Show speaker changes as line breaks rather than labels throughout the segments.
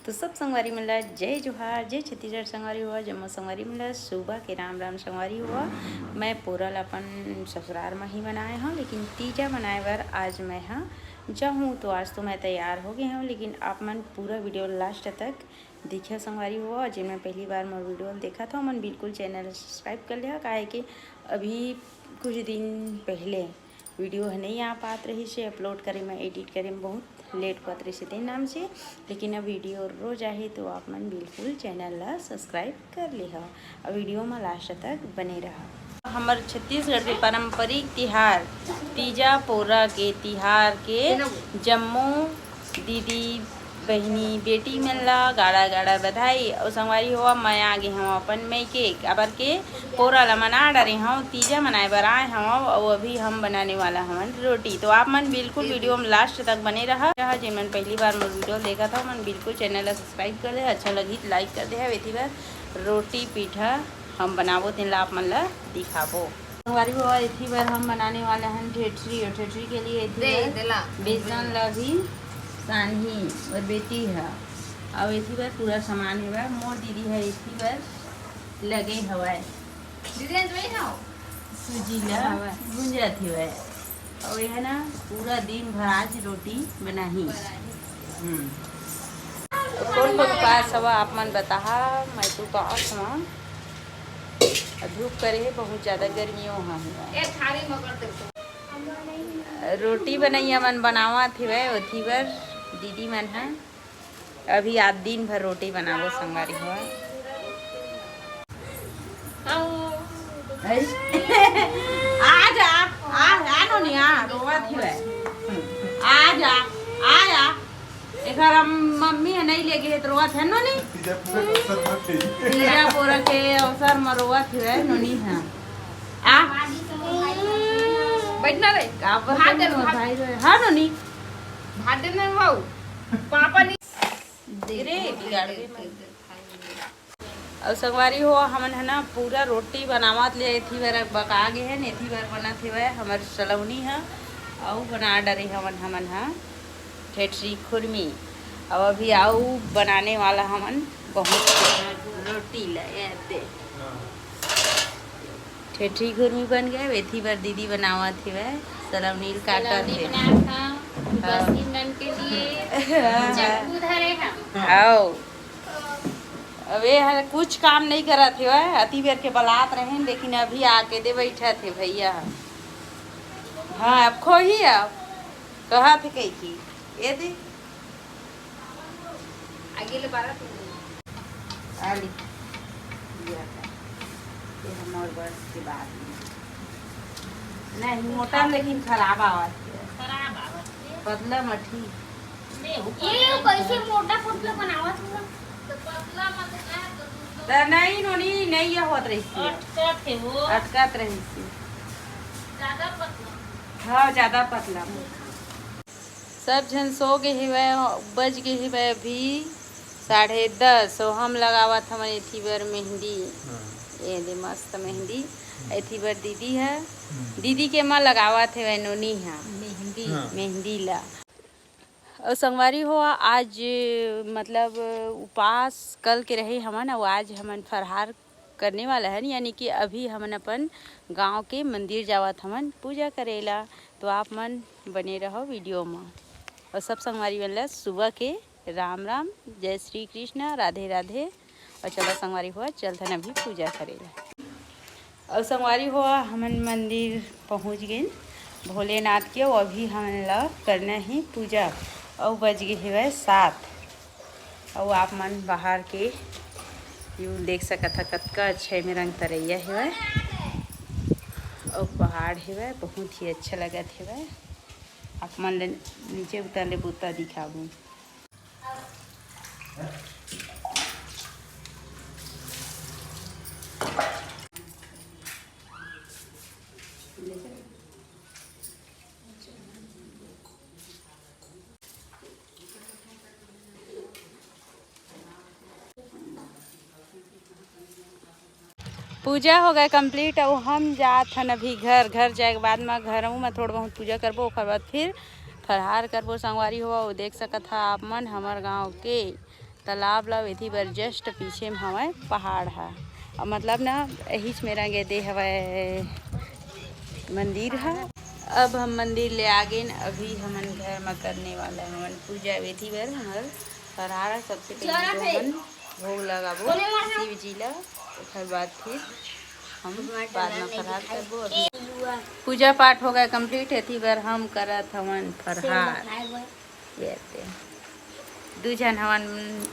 तो सब संगवारी मिला जय जोहार जय छत्तीसगढ़ संगवारी हुआ जम्मू संगवारी मिला सुबह के राम राम संगवारी हुआ। मैं पूरल अपन ससुराल में ही बनाए हूँ, लेकिन तीजा बनाए बर आज मैं हाँ जाऊँ। तो आज तो मैं तैयार हो गई हूँ, लेकिन आप मन पूरा वीडियो लास्ट तक देखिए संगवारी हुआ। जिनमें पहली बार मैं वीडियो देखा था मन बिल्कुल चैनल सब्सक्राइब कर लिया, काहे कि अभी कुछ दिन पहले वीडियो नहीं आ पात रही से अपलोड करे में एडिट करे में बहुत लेट पत रही से तेन नाम से। लेकिन अब वीडियो रोज आही तो आप मन बिल्कुल चैनल ला सब्सक्राइब कर लिहा और वीडियो में लास्ट तक बने रहा। हमार छत्तीसगढ़ के पारंपरिक तिहार तीजा पोरा के तिहार के जम्मू दीदी बहनी बेटी मन ला गाड़ा गाड़ा बधाई और संगवारी हुआ। मैं आगे हम अपन मई के काबर के पोरा ला मना डरे हूँ, तीजा मनाए बर आए हम और अभी हम बनाने वाला हमन रोटी। तो आप मन बिल्कुल वीडियो में लास्ट तक बने रहा। जिन पहली बार मैं वीडियो देखा था मन बिल्कुल चैनल ला सब्सक्राइब कर दे, अच्छा लगी लाइक कर दे। वेथी बार रोटी पीठा हम बनाबो तेन ला आप मन ला दिखाबो। संगवारी हुआ एथी बार हम बनाने वाले हैं ठेठरी, और ठेठरी के लिए बेसन ला भी सानही और बेटी है और इसी बार पूरा सामान है। मोर दीदी है इसी बार लगे हवाए सूजी ला गुंजत है और यह ना पूरा दिन भर आज रोटी बनाही। कौन को पास हवा आप मन बता। मैं तो पास हूँ, धूप करे बहुत ज़्यादा गर्मियों हाँ रोटी बनैया मन बनावा थी वह उथी बार दीदी मन है अभी आज दिन भर रोटी बनाबो संगवारी हुआ। आजा आनो नहीं आ रोवा थी वह आजा आया एकर मम्मी है नहीं लेके तो रोवा थे नो नहीं तीजा पोरा के अवसर में रोवा थी वह नोनी है आ बैठना रे का भाई रे हां नोनी भात देने वाओ पापा नहीं रे बिगाड़ दे और संगवारी हो हमन है ना पूरा रोटी बनावत ले थी बार बका गे है नेथी बार बना थे वह हमर सलौनी है और बना डरे हमन है ठेठरी खुरमी और अभी आऊ बनाने वाला हमन बहुत रोटी ले ठेठरी खुरमी बन गए। वेथी बार दीदी बनावा थी वह सलौनी काटा थे आओ अबे कुछ काम नहीं करा थे वह अति बेर के बलात रहे, लेकिन अभी आके दे बैठा थे भैया। हाँ अब खो ही अब कहा थे कही की ये दे आगे ले बारा आली ये हम और बस के बाद नहीं मोटा लेकिन खराब आवाज पतला मठी
ये कैसे मोटा पतला बनावा तुम तो पतला मत
नहीं नोनी नहीं ये होत रही थी अटकत रही थी
ज्यादा पतला।
हाँ ज्यादा पतला। सब जन सो गए हुए बज गए हुए अभी 10:30 हम लगावत हमारे थी बार मेहंदी ये दे मस्त मेहंदी ऐथी बार दीदी है दीदी के माँ लगावा थे वह नोनी है मेहंदी मेहंदी ला। और संगवारी हो आज मतलब उपास कल के रहे हमन और आज हमन फरहार करने वाला है, यानी कि अभी हमन अपन गांव के मंदिर जावत हमन पूजा करेला। तो आप मन बने रहो वीडियो में और सब संगवारी मन ला सुबह के राम राम जय श्री कृष्ण राधे राधे। और चलो संगवारी हुआ चलते अभी पूजा करेला। और संगवारी हुआ हमन मंदिर पहुंच गए भोलेनाथ के, वो अभी हमन ला करना ही पूजा और बज गए है 7 और आप मन बाहर के यू देख सकत है कतका अच्छे में रंग तरैया है और पहाड़ है बहुत ही अच्छा लगत है। आप मन नीचे उतर ले बुता दिखाबू। पूजा हो गया कंप्लीट और हम जात हन अभी घर जाए के बाद में घरों में थोड़ा बहुत पूजा करबो, ओकर बाद फिर फरहार करबो संगवारी हो। देख सकत है आप मन हमार गांव के तालाब ला वेथी बर जस्ट पीछे में हवय पहाड़ है और मतलब ना यही मेरा गे दे हवय मंदिर है। अब हम मंदिर ले आगे न अभी हमन घर में करने वाला हमन पूजा वेथी बर हमर फरारा सबसे पहले हमन भोग लगाबो शिव जी ला, ओकर बाद फिर हम बाद में फरार करबो। अभी पूजा पाठ हो गया कंप्लीट, एथी बर हम करत हमन फरहार। दू जन हवन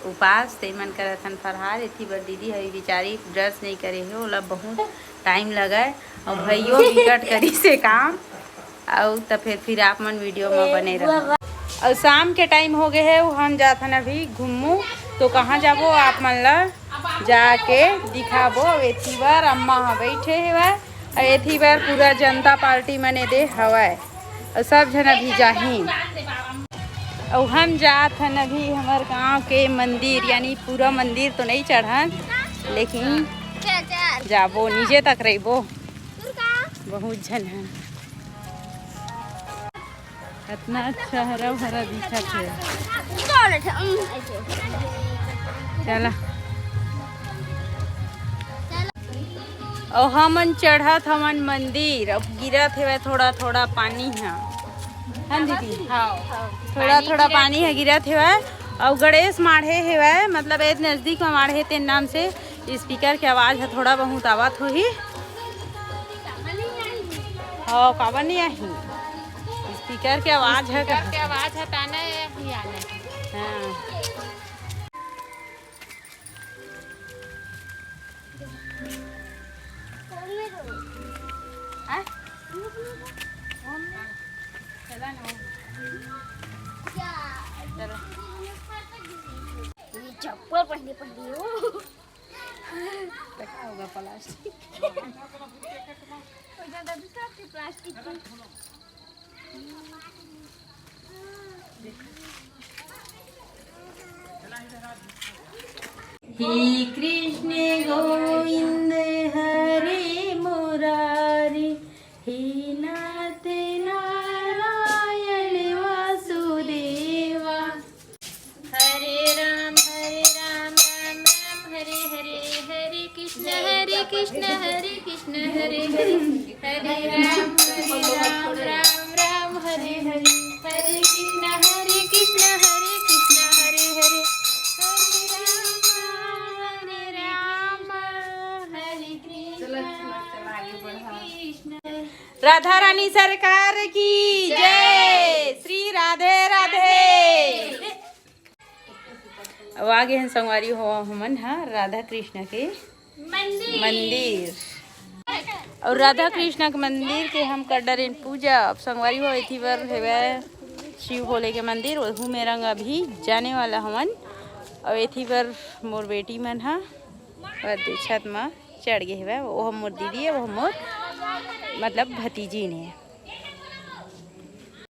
उपास ते मन करत हन फरहार। एथी बर दीदी हई बेचारी ब्रश नहीं करे है, ओला बहुत टाइम लगा और भैयो बिकट करी से काम और तो फिर आप मन वीडियो में बने रहो। और शाम के टाइम हो गए है, हम जात हन अभी घूमू तो कहाँ जाबो आप मन ला जाके दिखाबो। एथी बार अम्मा ह बैठे हेवय और एथी बार पूरा जनता पार्टी मने दे हवय और सब जन अभी जाही। और हम जात हन अभी हमार गांव के मंदिर, यानी पूरा मंदिर तो नहीं चढ़न लेकिन जाबो नीचे तक रहिबो, बहुत झन है। इतना अच्छा हरा भरा दिखत है। चला और हमन चढ़त हमन मंदिर। अब गिरत है थोड़ा थोड़ा पानी है दीदी, हाँ थोड़ा थोड़ा पानी है गिरत है। और गणेश माढ़े है, मतलब एक नज़दीक में माढ़े तेन नाम से स्पीकर की आवाज़ है थोड़ा बहुत आवत हो ही। हाँ काबर नहीं आई स्पीकर की आवाज़ है, ताना ही आना। हाँ
चप्पल पहनी हो
होगा प्लास्टिक हे कृष्ण गोविंद हरे मुरारी, हे नाथ नारायण वासुदेवा। हरे राम राम राम हरे हरे, हरे कृष्ण हरे कृष्ण हरे हरे, हरे राम राम राम हरे हरे, हरे कृष्ण हरे कृष्ण हरे हरे, हरे राम हरे कृष्ण। राधा रानी सरकार की जय, श्री राधे राधे। अब आगे हम संगवारी हो हमन हाँ राधा कृष्ण के मंदिर और राधा कृष्ण के मंदिर के हम कर डरें पूजा। अब संगवारी हो थी बर है शिव भोले के मंदिर, वह में रंग अभी जाने वाला हमन। और एथी बर मोर बेटी मन हा छत में चढ़ गए है, वो मोर दीदी है, वो मोर मतलब भतीजी ने।